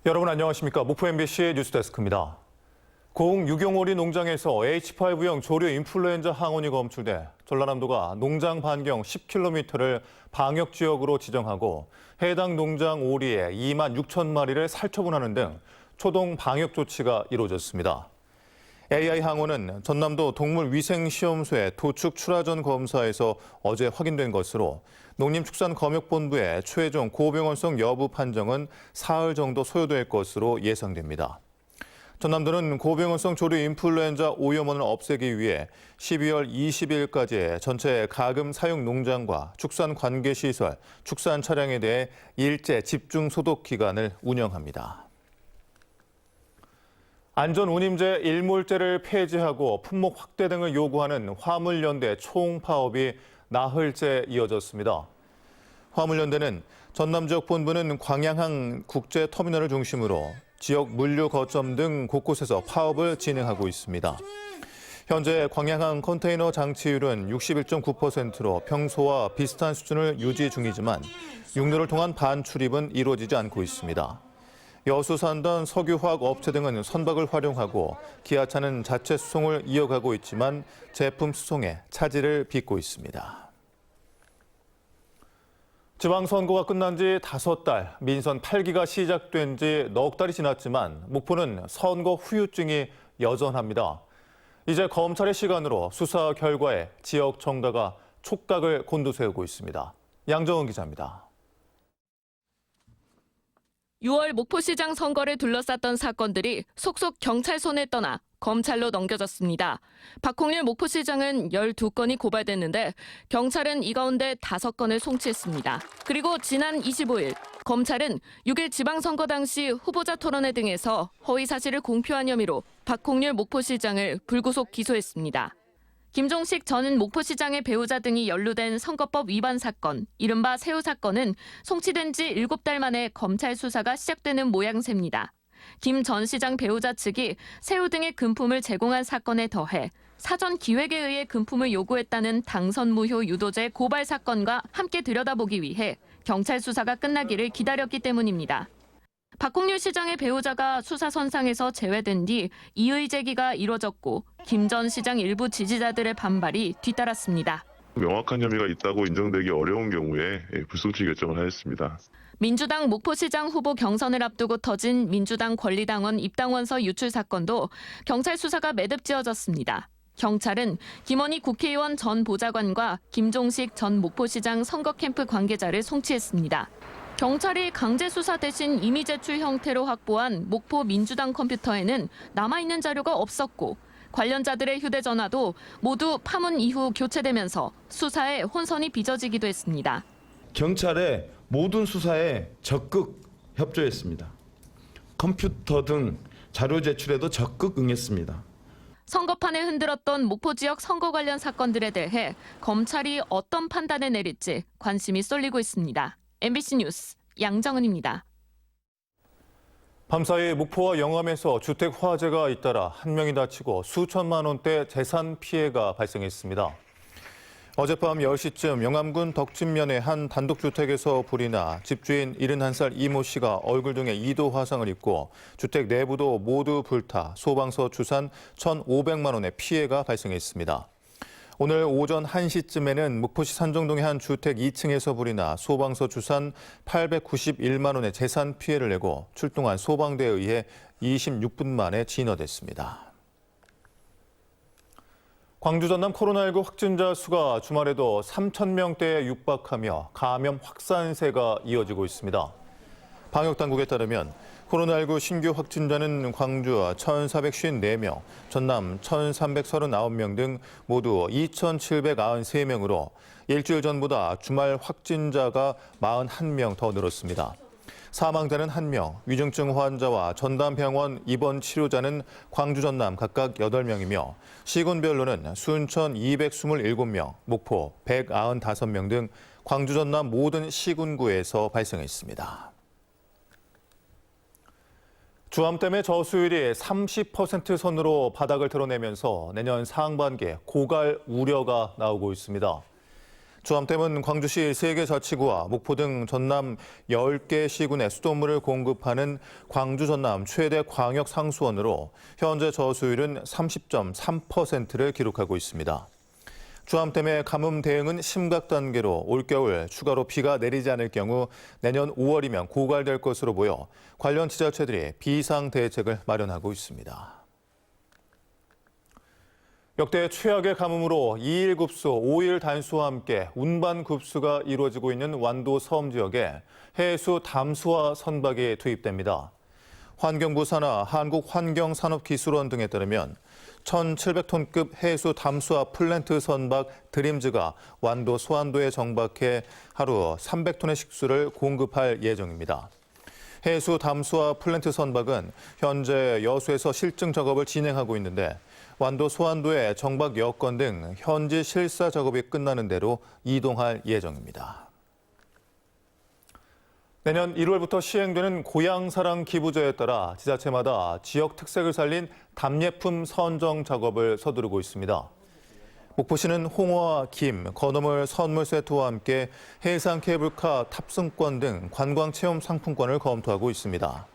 여러분 안녕하십니까? 목포 MBC 뉴스데스크입니다. 고흥 유경오리 농장에서 H5형 조류 인플루엔자 항원이 검출돼 전라남도가 농장 반경 10km를 방역지역으로 지정하고 해당 농장 오리의 2만 6천 마리를 살처분하는 등 초동 방역 조치가 이루어졌습니다. AI 항원은 전남도 동물위생시험소의 도축 출하전 검사에서 어제 확인된 것으로 농림축산검역본부의 최종 고병원성 여부 판정은 사흘 정도 소요될 것으로 예상됩니다. 전남도는 고병원성 조류 인플루엔자 오염원을 없애기 위해 12월 20일까지 전체 가금 사용 농장과 축산 관계시설, 축산 차량에 대해 일제 집중 소독 기간을 운영합니다. 안전운임제 일몰제를 폐지하고 품목 확대 등을 요구하는 화물연대 총파업이 나흘째 이어졌습니다. 화물연대는 전남 지역 본부는 광양항 국제터미널을 중심으로 지역 물류 거점 등 곳곳에서 파업을 진행하고 있습니다. 현재 광양항 컨테이너 장치율은 61.9%로 평소와 비슷한 수준을 유지 중이지만 육로를 통한 반출입은 이루어지지 않고 있습니다. 여수산단 석유화학 업체 등은 선박을 활용하고 기아차는 자체 수송을 이어가고 있지만 제품 수송에 차질을 빚고 있습니다. 지방선거가 끝난 지 5달, 민선 8기가 시작된 지 넉 달이 지났지만 목포는 선거 후유증이 여전합니다. 이제 검찰의 시간으로 수사 결과에 지역 정가가 촉각을 곤두세우고 있습니다. 양정은 기자입니다. 6월 목포시장 선거를 둘러쌌던 사건들이 속속 경찰 손에 떠나 검찰로 넘겨졌습니다. 박홍일 목포시장은 12건이 고발됐는데 경찰은 이 가운데 5건을 송치했습니다. 그리고 지난 25일 검찰은 6일 지방선거 당시 후보자 토론회 등에서 허위 사실을 공표한 혐의로 박홍일 목포시장을 불구속 기소했습니다. 김종식 전 목포시장의 배우자 등이 연루된 선거법 위반 사건, 이른바 새우 사건은 송치된 지 7달 만에 검찰 수사가 시작되는 모양새입니다. 김 전 시장 배우자 측이 새우 등의 금품을 제공한 사건에 더해 사전 기획에 의해 금품을 요구했다는 당선 무효 유도죄 고발 사건과 함께 들여다보기 위해 경찰 수사가 끝나기를 기다렸기 때문입니다. 박홍일 시장의 배우자가 수사선상에서 제외된 뒤 이의 제기가 이뤄졌고 김 전 시장 일부 지지자들의 반발이 뒤따랐습니다. 명확한 혐의가 있다고 인정되기 어려운 경우에 불송치 결정을 하였습니다. 민주당 목포시장 후보 경선을 앞두고 터진 민주당 권리당원 입당원서 유출 사건도 경찰 수사가 매듭지어졌습니다. 경찰은 김원희 국회의원 전 보좌관과 김종식 전 목포시장 선거 캠프 관계자를 송치했습니다. 경찰이 강제 수사 대신 임의 제출 형태로 확보한 목포 민주당 컴퓨터에는 남아있는 자료가 없었고 관련자들의 휴대전화도 모두 파문 이후 교체되면서 수사에 혼선이 빚어지기도 했습니다. 경찰의 모든 수사에 적극 협조했습니다. 컴퓨터 등 자료 제출에도 적극 응했습니다. 선거판을 흔들었던 목포 지역 선거 관련 사건들에 대해 검찰이 어떤 판단을 내릴지 관심이 쏠리고 있습니다. MBC 뉴스 양정은입니다. 밤사이 목포와 영암에서 주택 화재가 잇따라 1명이 다치고 수천만 원대 재산 피해가 발생했습니다. 어젯밤 10시쯤 영암군 덕진면의 한 단독주택에서 불이 나 집주인 71살 이모 씨가 얼굴 등에 2도 화상을 입고 주택 내부도 모두 불타 소방서 추산 1,500만 원의 피해가 발생했습니다. 오늘 오전 1시쯤에는 목포시 산정동의 한 주택 2층에서 불이 나 소방서 추산 891만 원의 재산 피해를 내고 출동한 소방대에 의해 26분 만에 진화됐습니다. 광주 전남 코로나19 확진자 수가 주말에도 3,000명대에 육박하며 감염 확산세가 이어지고 있습니다. 방역당국에 따르면 코로나19 신규 확진자는 광주 1,454명, 전남 1,339명 등 모두 2,793명으로 일주일 전보다 주말 확진자가 41명 더 늘었습니다. 사망자는 1명, 위중증 환자와 전담병원 입원 치료자는 광주, 전남 각각 8명이며 시군별로는 순천 227명, 목포 195명 등 광주, 전남 모든 시군구에서 발생했습니다. 주암댐의 저수율이 30% 선으로 바닥을 드러내면서 내년 상반기에 고갈 우려가 나오고 있습니다. 주암댐은 광주시 3개 자치구와 목포 등 전남 10개 시군의 수돗물을 공급하는 광주 전남 최대 광역 상수원으로 현재 저수율은 30.3%를 기록하고 있습니다. 주암댐의 가뭄 대응은 심각 단계로 올겨울 추가로 비가 내리지 않을 경우 내년 5월이면 고갈될 것으로 보여 관련 지자체들이 비상 대책을 마련하고 있습니다. 역대 최악의 가뭄으로 2일 급수, 5일 단수와 함께 운반 급수가 이루어지고 있는 완도 섬 지역에 해수 담수화 선박이 투입됩니다. 환경부 산하 한국환경산업기술원 등에 따르면 1,700톤급 해수 담수화 플랜트 선박 드림즈가 완도 소안도에 정박해 하루 300톤의 식수를 공급할 예정입니다. 해수 담수화 플랜트 선박은 현재 여수에서 실증 작업을 진행하고 있는데 완도 소안도의 정박 여건 등 현지 실사 작업이 끝나는 대로 이동할 예정입니다. 내년 1월부터 시행되는 고향사랑 기부제에 따라 지자체마다 지역 특색을 살린 답례품 선정 작업을 서두르고 있습니다. 목포시는 홍어와 김, 건어물 선물 세트와 함께 해상 케이블카 탑승권 등 관광체험 상품권을 검토하고 있습니다.